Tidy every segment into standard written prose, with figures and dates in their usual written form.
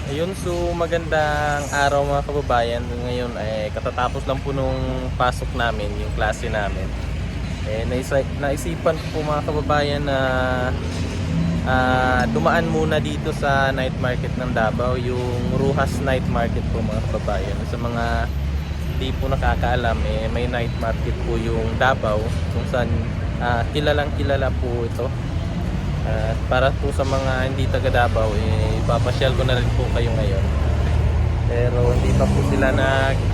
Ayun, so magandang araw mga kababayan. Ngayon ay katatapos lang po nung pasok namin, yung klase namin. Naisipan ko po mga kababayan na dumaan muna dito sa night market ng Davao, yung Ruhas Night Market po mga kababayan. Sa mga hindi po nakakaalam, may night market po yung Davao kung saan kilalang kilala po ito. Para po sa mga hindi taga Davao, ipapasyal ko na rin po kayo ngayon. Pero hindi pa po sila nagbubukas.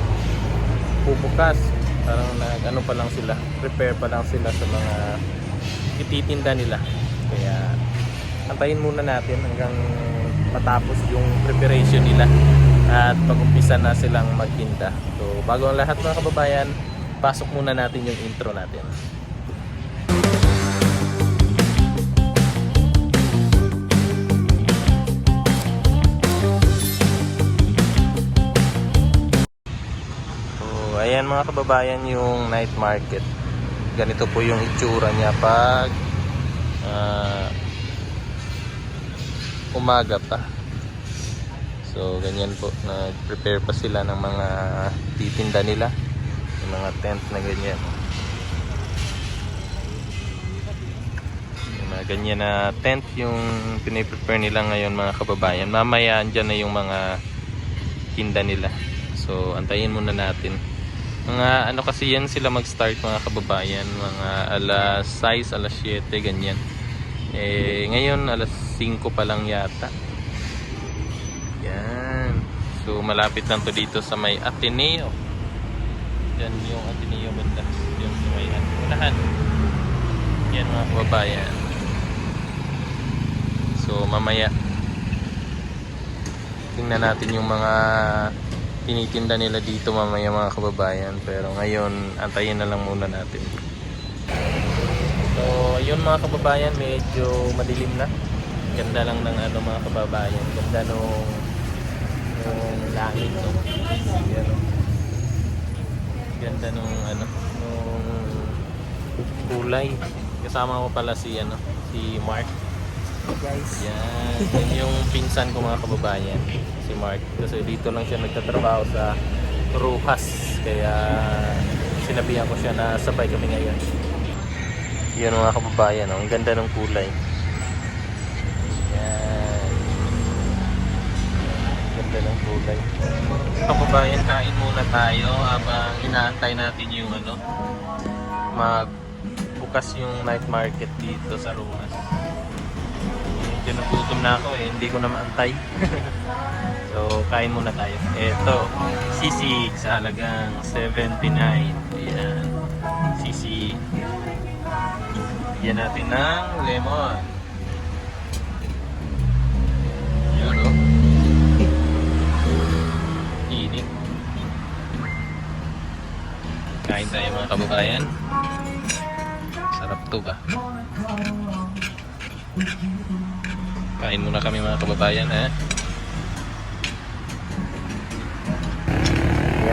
Parang ano pa lang sila, prepare pa lang sila sa mga ititinda nila. Kaya antayin muna natin hanggang matapos yung preparation nila at pag-umpisa na silang magtinda. So bago ang lahat mga kababayan, pasok muna natin yung intro natin. Ayan mga kababayan, yung night market. Ganito po yung itsura niya pag umaga pa. So ganyan po, nag-prepare pa sila ng mga titinda nila, yung mga tent na ganyan. Yung mga ganyan na tent yung piniprepare nila ngayon mga kababayan. Mamaya andyan na yung mga tinda nila. So antayin muna natin. Mga ano kasi yan sila mag-start mga kababayan, mga alas 6, alas 7 ganyan. Ngayon alas 5 pa lang yata. Yan. So malapit lang to dito sa may Ateneo. Yan yung Ateneo banda. Yung sa may unahan. Yan mga kababayan. So mamaya tingnan natin yung mga tinitinda nila dito mamaya mga kababayan, pero ngayon antayin na lang muna natin. So yun mga kababayan, medyo madilim na. Ganda lang ng ano mga kababayan, ganda nung langit, no? Yan, no? Ganda nung ano, nung kulay. Kasama ko pala si Mark. Guys, yan yung pinsan ko mga kababayan, si Mark. Kasi dito lang siya nagtatrabaho sa Ruhas, kaya sinabihan ko siya na sabay kami ngayon. Yan mga kababayan, ang ganda ng kulay. Yan, ganda ng kulay. Kababayan, kain muna tayo habang inaantay natin yung magbukas yung night market dito sa Ruhas. Nagutom na ako, hindi ko na maantay. So kain muna tayo. Ito, sisig sa halagang 79. Ayan, sisig. Bigyan natin ng lemon. Ayan, o. Init. Kain tayo mga kababayan. Sarap to ba? Kain muna kami mga kababayan, Yan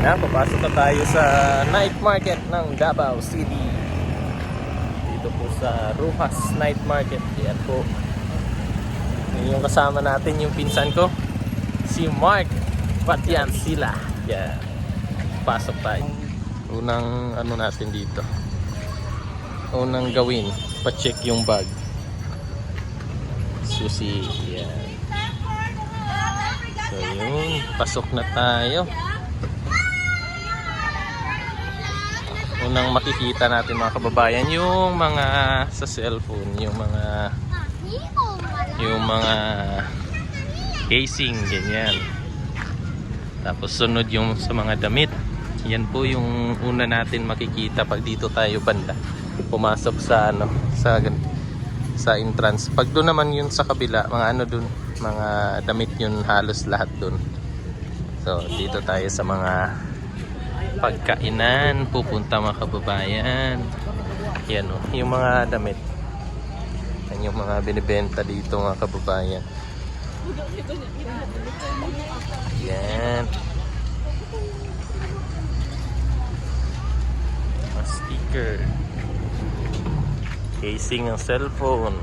na, papasok na tayo sa night market ng Davao City. Dito po sa Ruhas Night Market. Yan po. Yan yung kasama natin, yung pinsan ko, si Mark. Patian sila. Yan. Pasok tayo. Unang ano natin dito. Unang gawin, pa-check yung bag. Susi, yan. So yun, pasok na tayo. Unang makikita natin mga kababayan, yung mga sa cellphone, yung mga casing, ganyan. Tapos sunod yung sa mga damit. Yan po yung una natin makikita pag dito tayo banda. Pumasok sa sa entrance. Pag doon naman yun sa kabila, mga mga damit yun, halos lahat doon. So dito tayo sa mga pagkainan pupunta mga kababayan. Yan o, yung mga damit. Yan yung mga binibenta dito mga kababayan. Yan. Mga sticker. Casing ng cellphone,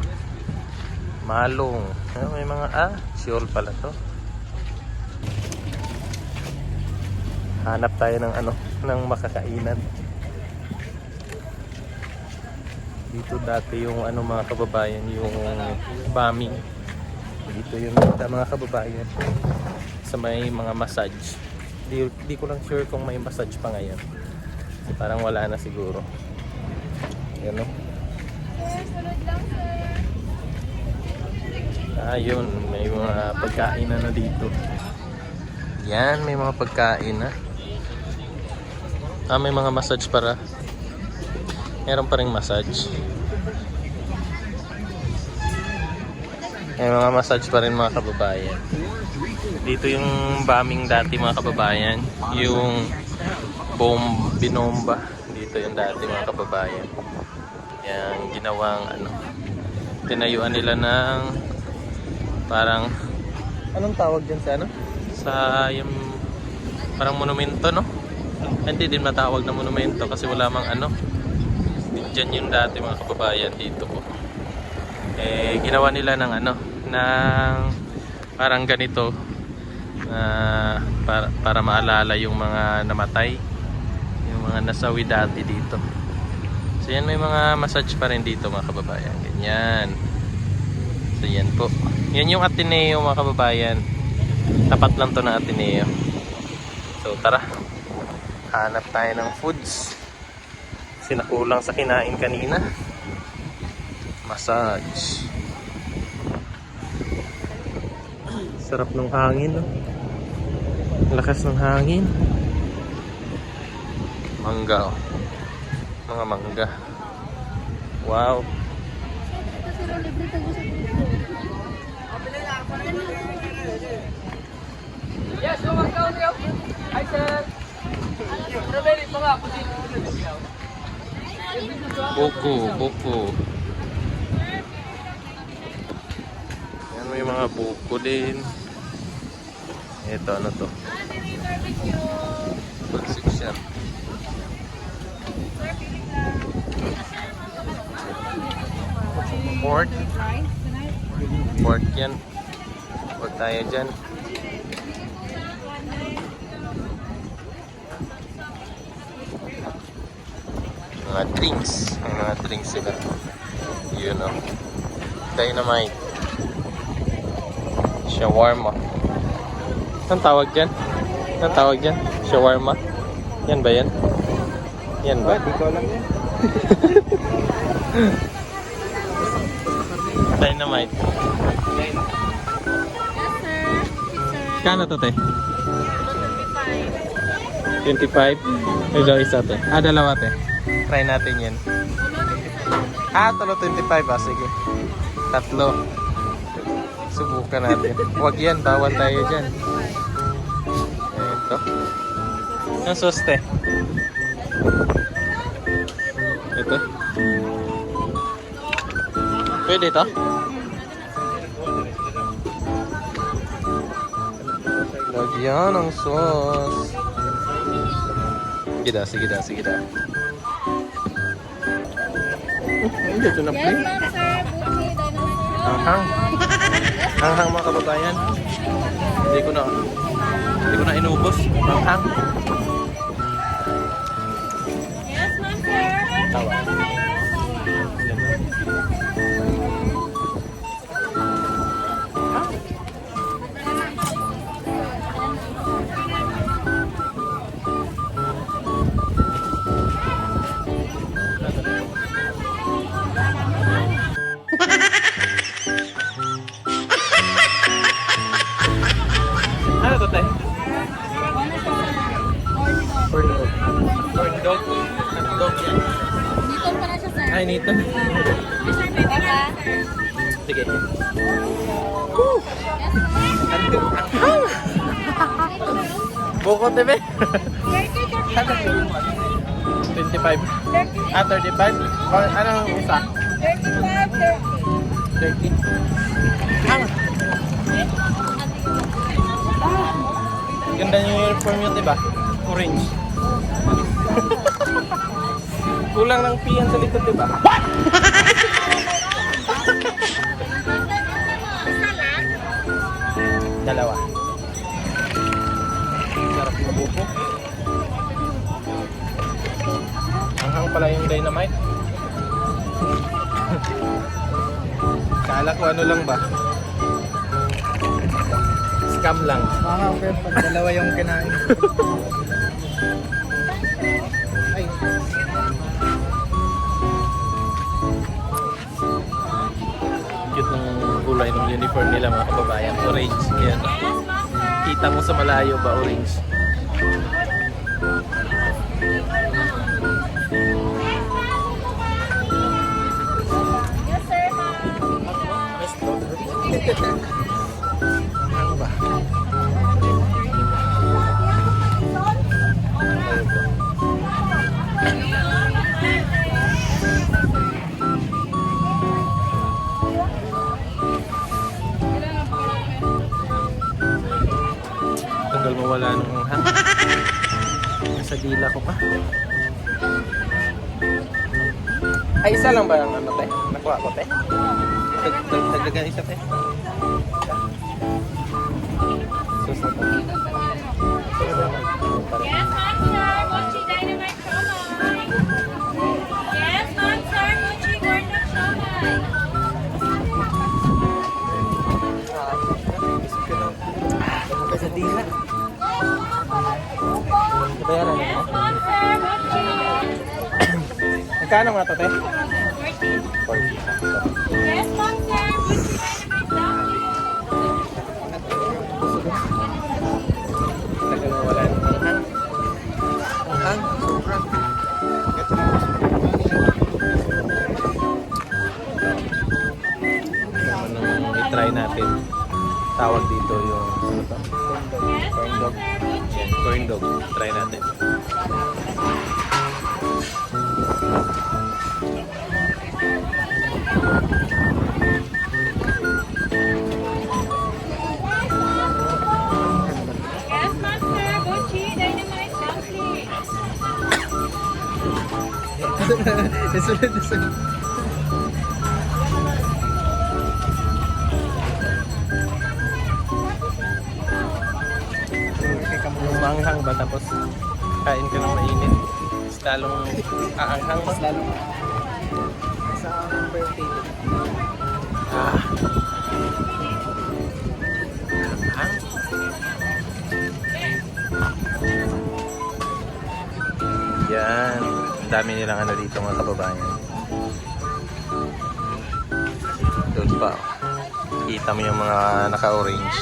malong, may mga shawl pala to. Hanap tayo ng ano, ng makakainan. Dito dati yung ano mga kababayan, yung bombing. Dito yung mga kababayan sa may mga massage. Di ko lang sure kung may massage pa ngayon. Parang wala na siguro. Yan o. Ayun, may mga pagkain na dito. Yan, may mga pagkain na. May mga massage para. Meron pa ring massage. May mga massage pa rin mga kababayan. Dito yung bombing dati mga kababayan. Yung binomba. Dito yung dati mga kababayan. Yang ginawang ano. Tinayuan nila ng parang anong tawag dyan sa ano? Sa yung parang monumento, no? Hindi din matawag na monumento kasi wala mang ano. Diyan yung dati mga kababayan dito po. Ginawa nila ng ano, ng parang ganito para maalala yung mga namatay, yung mga nasawi dati dito. So yan, may mga massage pa rin dito mga kababayan. Ganyan. So yan po. Yan yung Ateneo mga kababayan. Tapat lang to ng Ateneo. So tara. Hanap tayo ng foods. Sinakulang sa kinain kanina. Massage. Sarap ng hangin, no? Lakas ng hangin. Mangga, oh. Mga mangga. Wow. Yes, hi sir. Strawberry pa nga. Buko. Yan, may mga buko din. Ito, ano to? Food section. Pork. Pork yan. Huwag tayo dyan. Mga drinks. May mga drinks sila. Yun o. Dynamite. Shawarma. Anong tawag dyan? Anong tawag dyan? Shawarma? Yan ba yan? Yan ba? Di ko alam yan. Dynamite. Kano to, te? 25. Ito isa, te. Dalawa, te. Try natin yan. Tulo 25. Sige. Tatlo. Subukan natin. Huwag yan. Bawal tayo dyan. Ito. Ang sauce, te. Ito. Pwede ito? Lagyan ng sauce. Sige daw. Hindi ito na Yes, play. ma'am, sir. Buki, dinosaur. Hanghang mga kababayan. Hindi ko na inubos. Hanghang. Yes, ma'am, sir. Tawa. Ano to, te? Corn dog. Corn dog? Anong dog yan? Dito pa na siya, sir. Ay, nito. Diba? Sige. Buko, TV. 25. 35? Anong isa? 30. Ganda yung uniform yun, diba? Orange. Kulang ng piyan sa likod, diba? Dalawa. Sarap ng buko. Maanghang pala yung dynamite. Kala ko ano lang ba? Scam lang. Maanghang ko pag dalawa yung kinain. Ay. Cute ng kulay ng uniform nila mga kababayan. Orange. Yan. Kita mo sa malayo ba orange? Yes, sir, ma'am. Ano ba? Tagal mawala ng hang. Sa dila ko pa. Ay, isa lang ba ang ano, te? Nakuha ko, te? Dagdagan isa, te. Sus na to. Yes, ma'am, sir. Mochi Dynamite Siomai. Yes, ma'am, sir. Mochi Corn Dog Siomai. Sa dila. Bayaran Yes, mo. ma'am, sir. Mochi. Magkano nga to, te? 14. 40. Yes, ma'am, sir. Mochi Dynamite Dumpling. Tagal mawala ng hang. Ang hang. Sobrang. Ano i-try natin. Tawag dito yung ano to? Yes, Corn ma'am, dog. sir. Mochi. Yan, corn dog. Try natin. Yes, ma'am, sir. Mochi Dynamite Dumpling. Nasunod, nasunod. Yung maanghang ba tapos kain ka ng mainit. Mas lalong aanghang mas Lalo. Sa birthday. Ah. Anghang. Yan. Ang dami nilang ano dito mga kababayan. Doon pa. Kita mo yung mga naka-orange.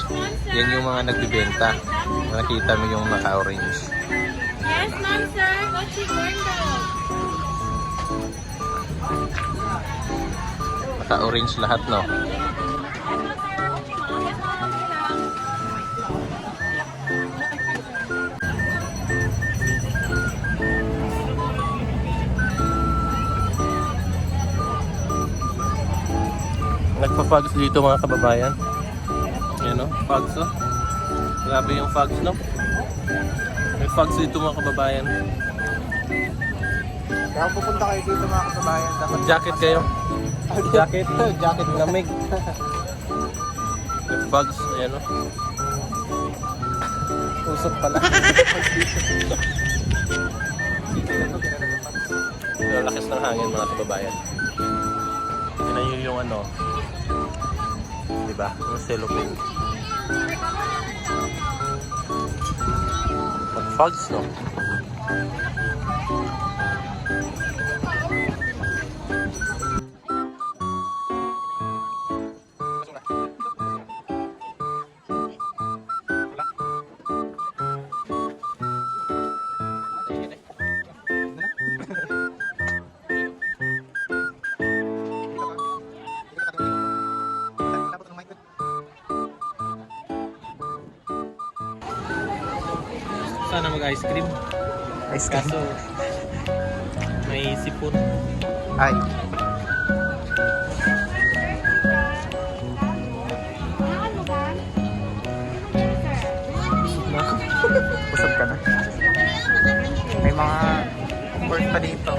Yan yung mga nagbibenta. Nakita mo yung naka-orange. Yes, ma'am, sir. Mochi Corn Dog. Naka-orange lahat, no? Yes, ma'am, sir. Mochi, ma'am. Yes, ma'am, sir. Nagpa-fogs dito mga kababayan. Yan, no? Fogs, no? Grabe yung fogs, no? May fogs dito mga kababayan. Kaya kung pupunta kayo dito mga kasabayan, dapat Jacket kayo. Jacket. jacket na. Lamig. May fogs. Ayan, no? Usap pala. Pero lakas ng hangin mga kababayan. Yan yun yung ano. Diba? Yung cellophane. Mag-fogs, no? Sana mag-ice cream. Ice cream. Kaso, may sipon. Ay. Usap ka na. May mga board pa dito.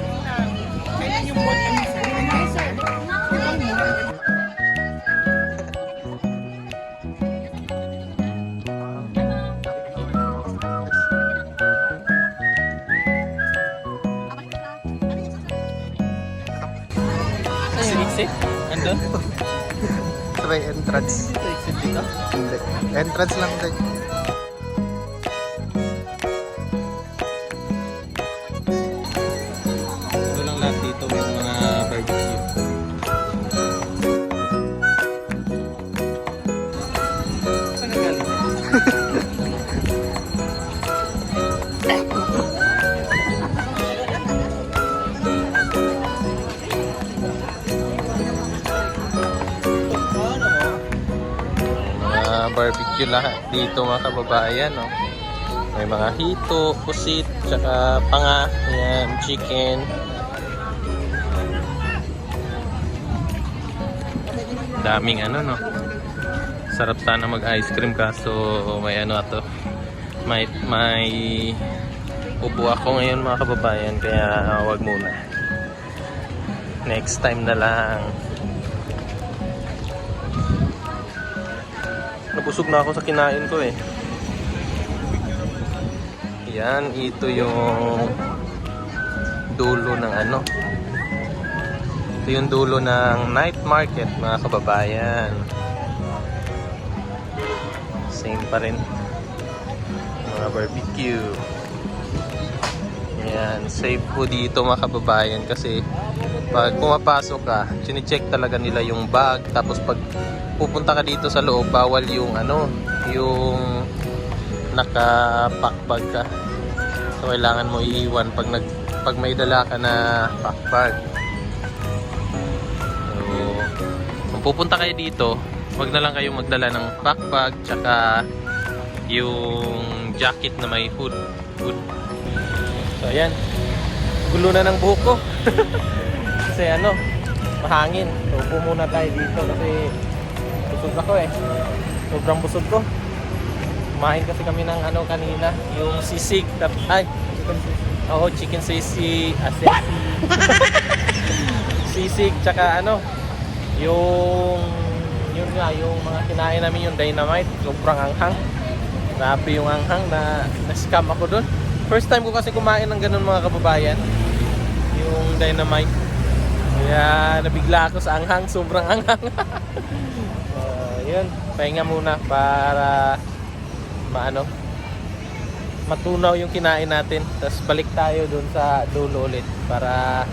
exit? Andun? Sa may entrance. Sa exit dito? Hindi. Entrance lang din. Ito lang lahat dito yung mga barbecue. Saan ka galing? Mga barbecue lahat dito mga kababayan, no? May mga hito, pusit, tsaka panga, ayan, chicken. Daming ano, no? Sarap sana mag-ice cream kaso may ano ato. May upo ako ngayon mga kababayan kaya wag muna. Next time na lang. Nabusog na ako sa kinain ko eh. Yan, ito yung dulo ng ano. Ito yung dulo ng night market mga kababayan. Same pa rin. Mga barbecue. Yan, safe po dito mga kababayan kasi pag pumapasok ka, chine-check talaga nila yung bag. Tapos pag pupunta ka dito sa loob, bawal yung ano, yung naka-pack bag ka. So kailangan mo iiwan pag may dala ka na pack bag. So kung pupunta kayo dito, wag na lang kayong magdala ng pack bag tsaka yung jacket na may hood. So ayan, gulo na ng buhok ko. Kasi ano, mahangin. So upo muna tayo dito kasi busog ako eh. Sobrang busog ko. Kumain kasi kami ng ano kanina, yung sisig. Chicken sisig, sisig, tsaka ano, yun nga, yung mga kinain namin yung dynamite. Sobrang anghang. Grabe yung anghang na-scam ako dun. First time ko kasi kumain ng ganun mga kababayan. Yung dynamite. Kaya nabigla ako sa anghang. Sobrang anghang. Yun. Pahinga muna para matunaw yung kinain natin. Tapos balik tayo dun sa dulo ulit para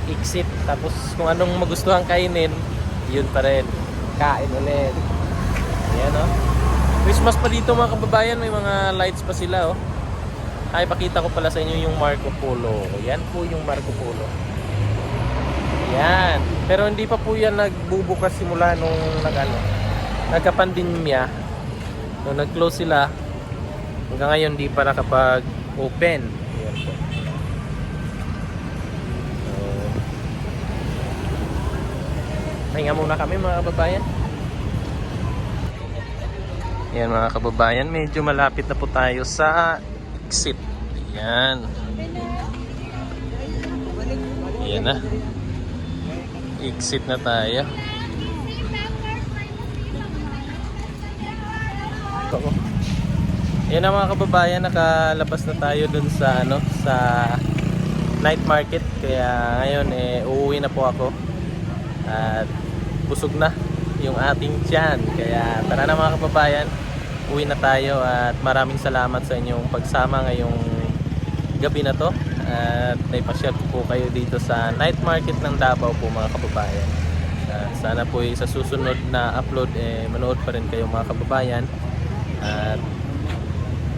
exit. Tapos kung anong magustuhan kainin, yun pa rin. Kain ulit. Ayan o. Christmas pa dito mga kababayan. May mga lights pa sila o. Ay, pakita ko pala sa inyo yung Marco Polo. Yan po yung Marco Polo. Yan. Pero hindi pa po yan nagbubukas simula nung nagka-pandemya. Nung nag-close sila, hanggang ngayon di pa nakapag-open. Yan po. Pahinga muna kami mga kababayan. Yan mga kababayan, medyo malapit na po tayo sa exit. Yan. Yan na. Exit na tayo. Yan na mga kababayan, nakalabas na tayo dun sa sa night market. Kaya ngayon uuwi na po ako. At busog na yung ating tiyan. Kaya tara na mga kababayan, uwi na tayo at maraming salamat sa inyong pagsama ngayong gabi na to. At naipasyal po kayo dito sa night market ng Davao po mga kababayan. Sana po sa susunod na upload manood pa rin kayo mga kababayan.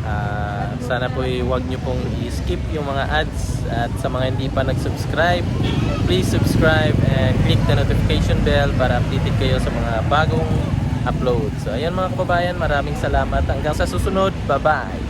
At sana po huwag nyo pong i-skip yung mga ads. At sa mga hindi pa nag-subscribe, please subscribe and click the notification bell para updated kayo sa mga bagong upload. So ayun mga kababayan, maraming salamat. Hanggang sa susunod, bye bye.